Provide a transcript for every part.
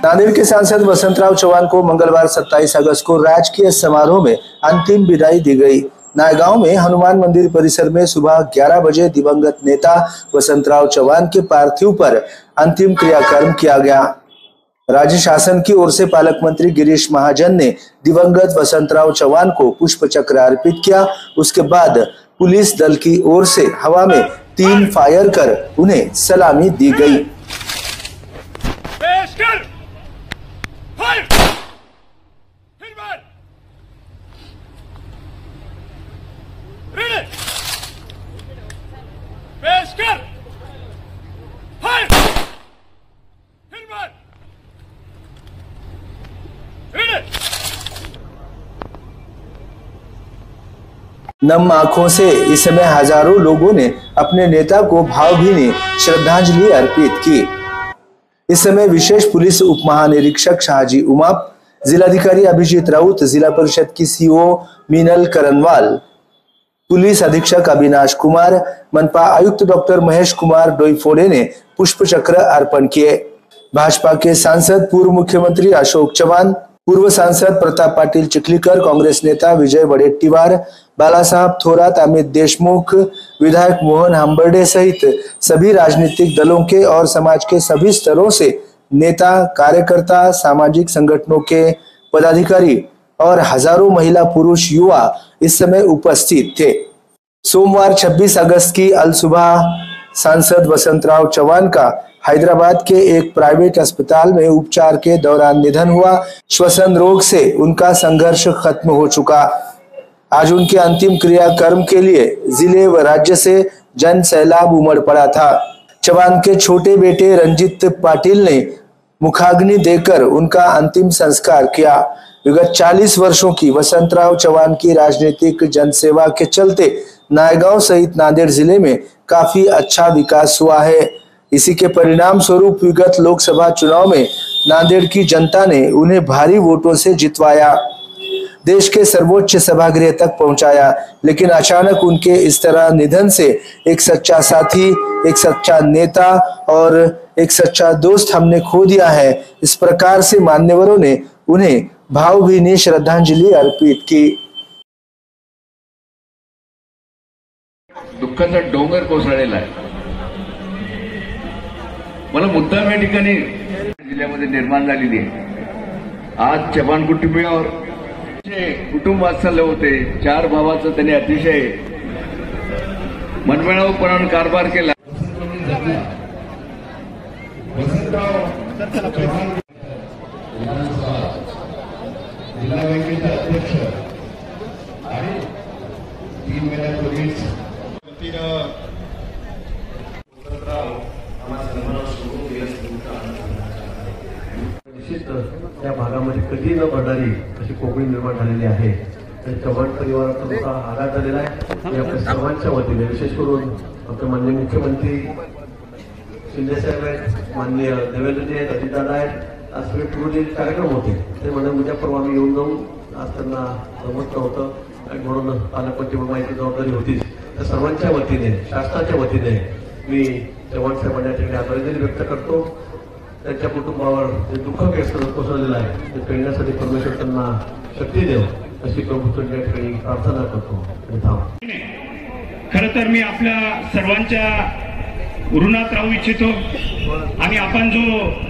नांदेड़ के सांसद वसंतराव चौहान को मंगलवार 27 अगस्त को राजकीय समारोह में अंतिम विदाई दी गई। नायगांव में हनुमान मंदिर परिसर में सुबह 11 बजे दिवंगत नेता वसंतराव चौहान के पार्थिव पर अंतिम क्रियाकर्म किया गया। राज्य शासन की ओर से पालक मंत्री गिरीश महाजन ने दिवंगत वसंतराव चौहान को पुष्प चक्र अर्पित किया। उसके बाद पुलिस दल की ओर से हवा में 3 फायर कर उन्हें सलामी दी गई। नम आंखों से इस समय हजारों लोगों ने अपने नेता को भावभीनी श्रद्धांजलि अर्पित की। इस समय विशेष पुलिस उप महानिरीक्षक शाहजी उमाप, जिलाधिकारी अभिजीत राउत, जिला परिषद की सीओ मीनल करनवाल, पुलिस अधीक्षक अविनाश कुमार, मनपा आयुक्त डॉक्टर महेश कुमार डोईफोड़े ने पुष्प चक्र अर्पण किए। भाजपा के सांसद पूर्व मुख्यमंत्री अशोक चौहान, पूर्व सांसद प्रताप पाटिल चिखलीकर, कांग्रेस नेता विजय वडेट्टीवार, बाला साहब थोरात, अमित देशमुख, विधायक मोहन हंबर्डे सहित सभी राजनीतिक दलों के और समाज के सभी स्तरों से नेता, कार्यकर्ता, सामाजिक संगठनों के पदाधिकारी और हजारों महिला, पुरुष, युवा इस समय उपस्थित थे। सोमवार 26 अगस्त की अल सुबह सांसद वसंतराव चौहान का हैदराबाद के एक प्राइवेट अस्पताल में उपचार के दौरान निधन हुआ। श्वसन रोग से उनका संघर्ष खत्म हो चुका। आज उनके अंतिम क्रियाकर्म के लिए जिले व राज्य से जन सैलाब उमड़ पड़ा था। चौहान के छोटे बेटे रंजित पाटिल ने मुखाग्नि देकर उनका अंतिम संस्कार किया। विगत 40 वर्षों की वसंतराव चौहान की राजनीतिक जनसेवा के चलते नायगांव सहित नांदेड़ जिले में काफी अच्छा विकास हुआ है। इसी के परिणाम स्वरूप विगत लोकसभा चुनाव में नांदेड़ की जनता ने उन्हें भारी वोटों से जितवाया, देश के सर्वोच्च सभागृह तक पहुंचाया। लेकिन अचानक उनके इस तरह निधन से एक सच्चा साथी, एक सच्चा नेता और एक सच्चा दोस्त हमने खो दिया है। इस प्रकार से मान्यवरों ने उन्हें भावभीनी श्रद्धांजलि अर्पित की। दुःखाचा डोंगर कोसळलेला आहे। मला मुद्दाम या ठिकाणी जिल्ह्यामध्ये निर्माण झालेली आहे। आज चव्हाण कुटुंबियावर कुटुंब वात्सल्य होते। 4 भावाचं त्यांनी अतिशय मनमिळावूपणाने कारभार केला। जिल्हा बँकेचे अध्यक्ष आणि 3 महिन्यापूर्वीच निश्चित त्या भागामध्ये कधी न पडणारी अशी कोकणी निर्माण झालेली आहे। चव्हाण परिवाराचा मोठा आघात झालेला आहे। आपल्या सर्वांच्या वतीने विशेष करून आपले माननीय मुख्यमंत्री शिंदे साहेब आहेत, माननीय देवेंद्रजी आहेत, अजितदादा आहेत। आज सगळे पूर्ण कार्यक्रम होते ते म्हणून उद्या परवा आम्ही येऊन जाऊन आज त्यांना जमत नव्हतं आणि म्हणून पालकमंत्री माहिती जबाबदारी होतीच। त्या सर्वांच्या वतीने, शासनाच्या वतीने मी चव्हाण साहेबांना या ठिकाणी आभार व्यक्त करतो। त्यांच्या कुटुंबावर जे दुःख कोसळलेलं आहे ते पेलण्यासाठी परमेश्वर त्यांना शक्ती देव अशी प्रभूंच्या ठिकाणी प्रार्थना करतो। खरं तर मी आपल्या सर्वांच्या ऋणात राहू इच्छितो आणि आपण जो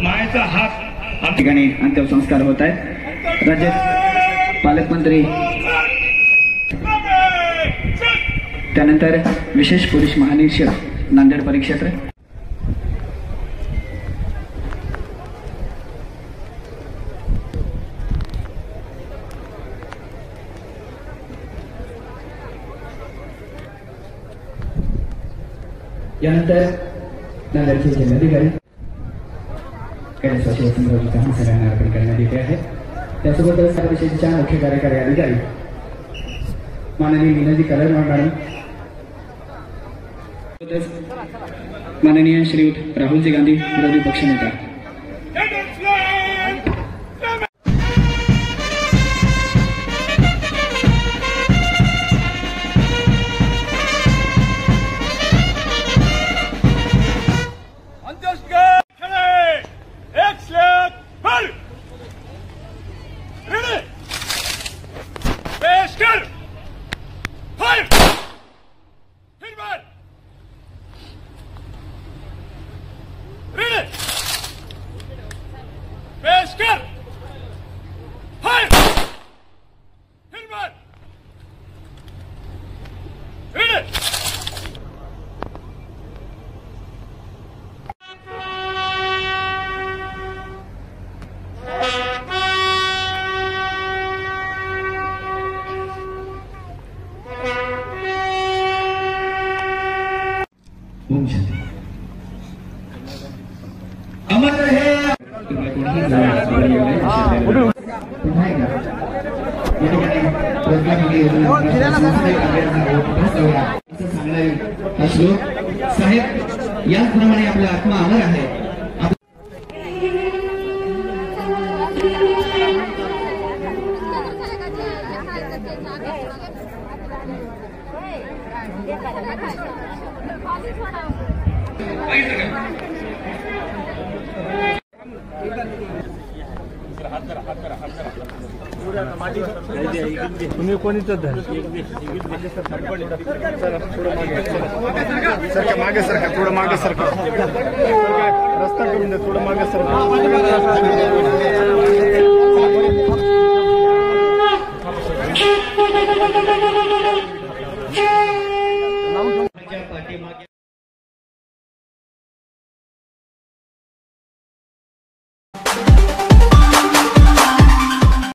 मायेचा हात ठिकाणी अंत्यसंस्कार होत आहेत। राज्यात पालकमंत्री, त्यानंतर विशेष पोलीस महानिरीक्षक नांदेड परिक्षेत्र, यानंतर नांदेडचे जिल्हाधिकारी सगळ्यांना अर्पण करण्यात येते आहे। त्यासोबतच परिषदेच्या मुख्य कार्यकारी अधिकारी माननीय मीनाजी कलरवाड मॅडम, माननीय श्रीयुत राहुलजी गांधी विरोधी पक्षनेता, एक तुम्हाला कोणीही पुन्हा एकदा या ठिकाणी असं सांगणारे हा श्लोक साहेब, याचप्रमाणे आपला आत्मा अमर आहे. तुम्ही कोणीच मागे सरका, थोडं मागे सरका, रस्ता करून द्या, थोडं मागे सरका.